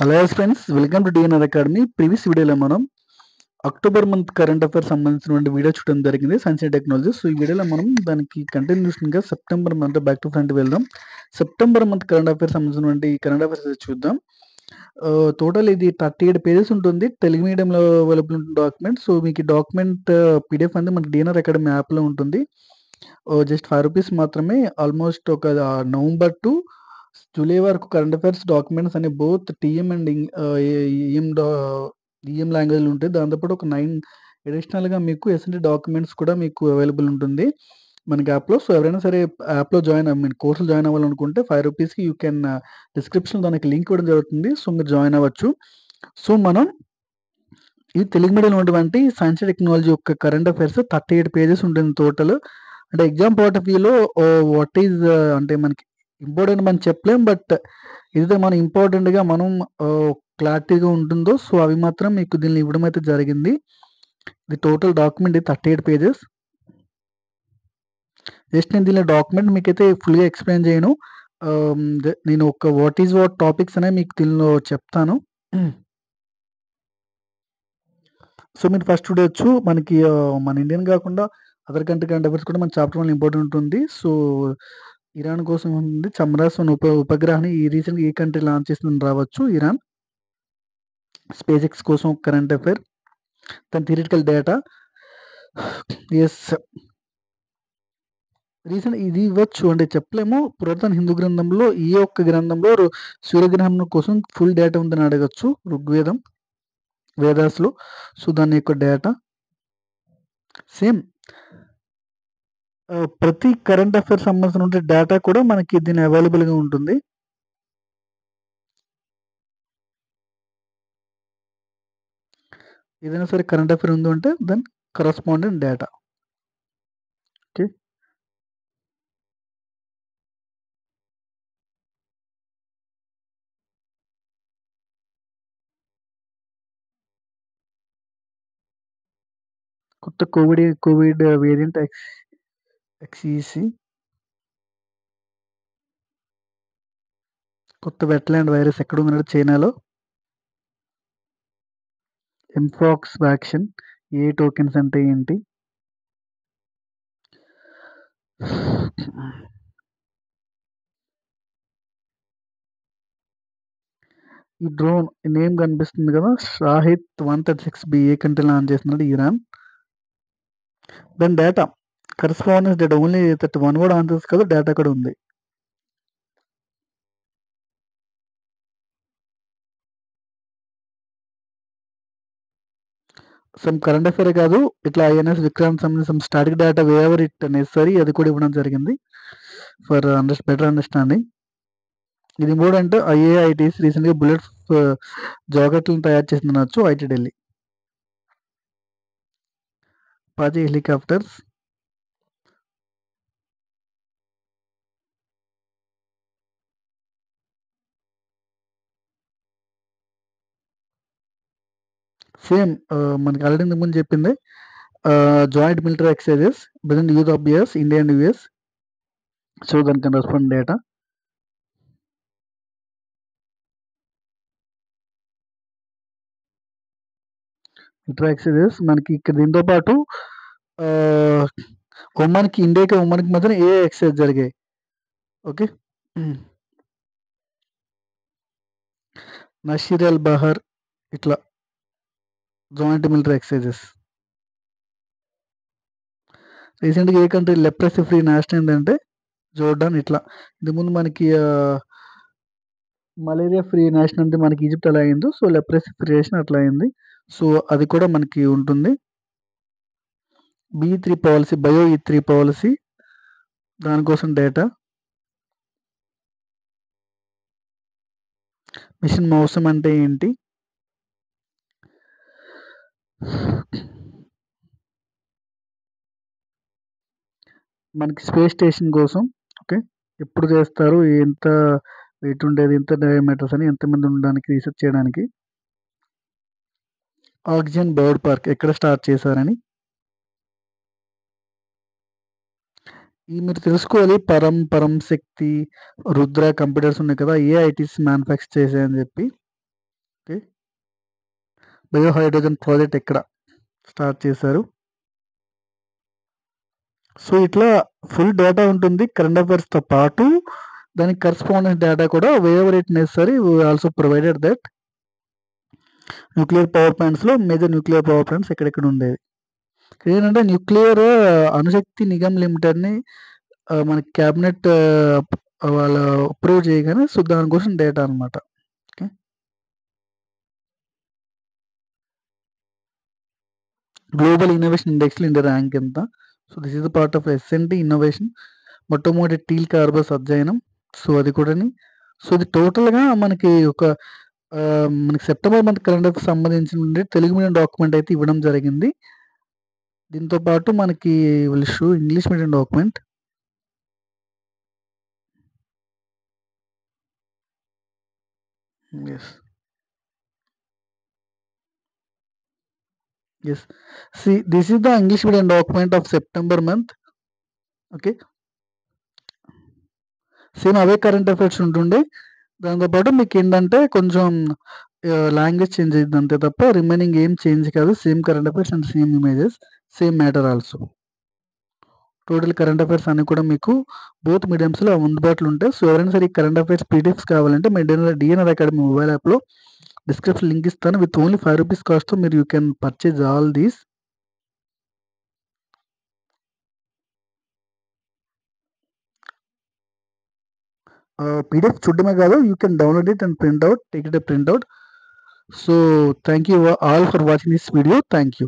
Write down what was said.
Hello friends, welcome to DNR academy. Previous వీడియోలో మనం October month current affairs సంబంధించినటువంటి video చూడడం జరిగింది, సైన్స్ అండ్ టెక్నాలజీ. సో ఈ వీడియోలో మనం దానికి కంటిన్యూషన్గా September month back to front వెళ్దాం. సెప్టెంబర్ మంత్ కరెంట్ అఫైర్స్ సంబంధించినటువంటి కరెంట్ అఫైర్స్ చూద్దాం. టోటల్ ఇది 38 పేజెస్ ఉంటుంది. తెలుగు మీడియంలో అవైలబుల్ ఉంటుంది డాక్యుమెంట్. సో మీకు ఈ డాక్యుమెంట్ పీడిఎఫ్ అనేది మనకి డిఎన్ఆర్ అకాడమీ యాప్లో ఉంటుంది. జస్ట్ రూపీస్ మాత్రమే. ఆల్మోస్ట్ ఒక నవంబర్ టు జూలై వరకు కరెంట్ అఫైర్స్ డాక్యుమెంట్స్ అనే బోత్ టీఎం అండ్ ఈఎం లాంగ్వేజ్లు ఉంటాయి. దాంతోపాటు ఒక 9 అడిషనల్గా మీకు ఎస్ఎన్టీ డాక్యుమెంట్స్ కూడా మీకు అవైలబుల్ ఉంటుంది మనకి యాప్లో. సో ఎవరైనా సరే యాప్లో మీరు కోర్సులు జాయిన్ అవ్వాలనుకుంటే రూపీస్కి యూ కెన్ డిస్క్రిప్షన్లో దానికి లింక్ ఇవ్వడం జరుగుతుంది. సో మీరు జాయిన్ అవ్వచ్చు. సో మనం ఈ తెలుగు మీడియంలో ఉన్నటువంటి సైన్స్ అండ్ టెక్నాలజీ యొక్క కరెంట్ అఫైర్స్ 38 పేజెస్ ఉంటుంది టోటల్. అంటే ఎగ్జామ్ పాయింట్ ఆఫ్ వ్యూలో వాట్ ఈజ్ అంటే మనకి ఇంపార్టెంట్ మనం చెప్పలేం, బట్ ఏదైతే మనం ఇంపార్టెంట్గా మనం క్లారిటీగా ఉంటుందో సో అవి మాత్రం మీకు దీన్ని ఇవ్వడం అయితే జరిగింది. ఇది టోటల్ డాక్యుమెంట్ 38 పేజెస్. జస్ట్ నేను దీనిలో డాక్యుమెంట్ మీకైతే ఫుల్గా ఎక్స్ప్లెయిన్ చేయను. నేను ఒక వాట్ ఈజ్ వాట్ టాపిక్స్ అనేవి మీకు దీనిలో చెప్తాను. సో మీరు ఫస్ట్ చూడొచ్చు, మనకి మన ఇండియన్ కాకుండా అదర్ కంట్రీ కరెంట్ అఫైర్స్ కూడా మన చాప్టర్ 1 ఇంపార్టెంట్ ఉంటుంది. సో ఇరాన్ కోసం ఉంది. చంద్రయాన్ ఉపగ్రహాన్ని ఈ రీసెంట్గా ఏ కంట్రీ లాంచ్ చేసిందని రావచ్చు. ఇరాన్. స్పేస్ ఎక్స్ కోసం కరెంట్ అఫైర్, దాని థియరిటికల్ డేటా. ఎస్, రీసెంట్ ఇది ఇవ్వచ్చు అంటే చెప్పలేము. పురాతన హిందూ గ్రంథంలో ఈ ఒక్క గ్రంథంలో సూర్యగ్రహణం కోసం ఫుల్ డేటా ఉందని అడగచ్చు. ఋగ్వేదం, వేదాస్లో. సో దాని యొక్క డేటా సేమ్ ప్రతి కరెంట్ అఫైర్స్ సంబంధించిన డేటా కూడా మనకి దీని అవైలబుల్గా ఉంటుంది. ఏదైనా సరే కరెంట్ అఫైర్ ఉంది అంటే దెన్ కరస్పాండెంట్ డేటా. ఓకే, కొత్త కోవిడ్ వేరియంట్ XEC, కొత్త వెట్లాండ్ వైరస్ ఎక్కడ ఉందంటే చైనాలో. ఎంఫాక్స్ వ్యాక్సిన్, ఏ టోకెన్స్ అంటే ఏంటి? ఈ డ్రోన్ నేమ్ కనిపిస్తుంది కదా, షాహిద్ 136B ఏ కంట్రీ లాంచ్ చేస్తున్నాడు? ఇరాన్. దాని డేటా కరస్పాండెన్స్ డేటా ఓన్లీ 31 కూడా ఆన్సర్స్ కదా, డేటా కూడా ఉంది. సమ్ కరెంట్ అఫైర్ కాదు, ఇట్లా ఐఎన్ఎస్ విక్రాంత్ సంబంధించిన static data waiver it necessary అది కూడా ఇవ్వడం జరిగింది ఫర్ బెటర్ అండర్స్టాండింగ్. ఇది ఇంపార్టెంట్. IAITs రీసెంట్గా బుల్లెట్ జాకెట్లను తయారు చేసింది అనొచ్చు. IT Delhi. Apache helicopters, same మనకి ఆల్రెడీ ఇంతకు ముందు చెప్పింది. Joint military exercises between youth of US, India and US. So దానికి రెస్పాండ్ డేటా. మిలిటరీ ఎక్సర్సైజెస్ మనకి ఇక్కడ దీంతో పాటు ఒమాన్కి, ఇండియాకి ఒమాన్కి మధ్యన ఏ ఎక్సర్సైజ్ జరిగాయి. ఓకే, నషీర్ అల్ బహర్, ఇట్లా జాయింట్ మిలిటరీ ఎక్సర్సైజెస్. రీసెంట్గా ఏ కంట్రీ లెప్రసీ ఫ్రీ నేషన్ ఏంటంటే జోర్డాన్. ఇట్లా ఇంతకుముందు మనకి మలేరియా ఫ్రీ నేషన్ అంటే మనకి ఈజిప్ట్ అలా అయిందో, సో లెప్రసీ ఫ్రీ నేషన్ అట్లా అయింది. సో అది కూడా మనకి ఉంటుంది. B3 policy, bio E3 policy, దానికోసం డేటా. మిషన్ మౌసం అంటే ఏంటి? మనకి స్పేస్ స్టేషన్ కోసం. ఓకే, ఎప్పుడు చేస్తారు, ఎంత వెయిట్ ఉండేది, ఎంత డయామీటర్స్ అని, ఎంతమంది ఉండడానికి రీసెర్చ్ చేయడానికి. ఆక్సిజన్ బర్డ్ పార్క్ ఎక్కడ స్టార్ట్ చేశారని. ఈ మీరు తెలుసుకోవాలి. పరం శక్తి, రుద్ర కంప్యూటర్స్ ఉన్నాయి కదా, ఏ ఐటీస్ మ్యానుఫ్యాక్చర్ చేసాయని చెప్పి. ఓకే. బయో హైడ్రోజన్ ప్రాజెక్ట్ ఎక్కడ స్టార్ట్ చేశారు? సో, ఇట్లా ఫుల్ డేటా ఉంటుంది. కరెంట్ అఫైర్స్‌తో పాటు దానికి కరెస్పాండెన్స్ డేటా కూడా wherever it necessary we also provided that. Nuclear power ప్లాంట్స్‌లో మేజర్ న్యూక్లియర్ పవర్ ప్లాంట్స్ ఎక్కడెక్కడ ఉండేవి. ఏంటంటే న్యూక్లియర్ అణుశక్తి నిగమ్ లిమిటెడ్‌ని మనకి క్యాబినెట్ వాళ్ళు అప్రూవ్ చేయగానే సో, దానికోసం డేటా అనమాట. ఓకే. గ్లోబల్ ఇన్నోవేషన్ ఇండెక్స్‌లో ఇండియా ర్యాంక్ ఎంత? So, this is the part of S&P innovation. మొట్టమొదటి టీల్ కార్బస్ అధ్యయనం. సో, అది కూడాని. సో, ఇది టోటల్‌గా మనకి ఒక మనకి సెప్టెంబర్ మంత్ కరెంట్ అఫైర్స్‌కి సంబంధించి తెలుగు మీడియం డాక్యుమెంట్ అయితే ఇవ్వడం జరిగింది. దీంతో పాటు మనకి will show English medium document. Yes. Yes. See this is the English medium document of September month. Okay. Same అవే కరెంట్ అఫైర్స్ ఉంటుండే. దాంతో పాటు మీకేంటంటే కొంచెం లాంగ్వేజ్ చేంజ్ అయ్యిద్ది అంతే తప్ప రిమైనింగ్ ఏం చేంజ్ కాదు. Same current affairs and same images, same matter also. Total current affairs అన్నీ కూడా మీకు బోత్ మీడియమ్స్‌లో అందుబాటులో ఉంటాయి. సో, ఎవరైనా సరే ఈ కరెంట్ అఫైర్స్ పీడిఎఫ్స్ కావాలంటే మీ డిఎన్ఆర్ అకాడమీ మొబైల్ యాప్‌లో డిస్క్రిప్షన్ లింక్ ఇస్తాను. విత్ ఓన్లీ ₹5 కాస్ట్‌తో మీరు you can purchase all these. PDF చూడడమే కాదు, you can download it and print out, take it a print out. So, thank you all for watching this video. Thank you.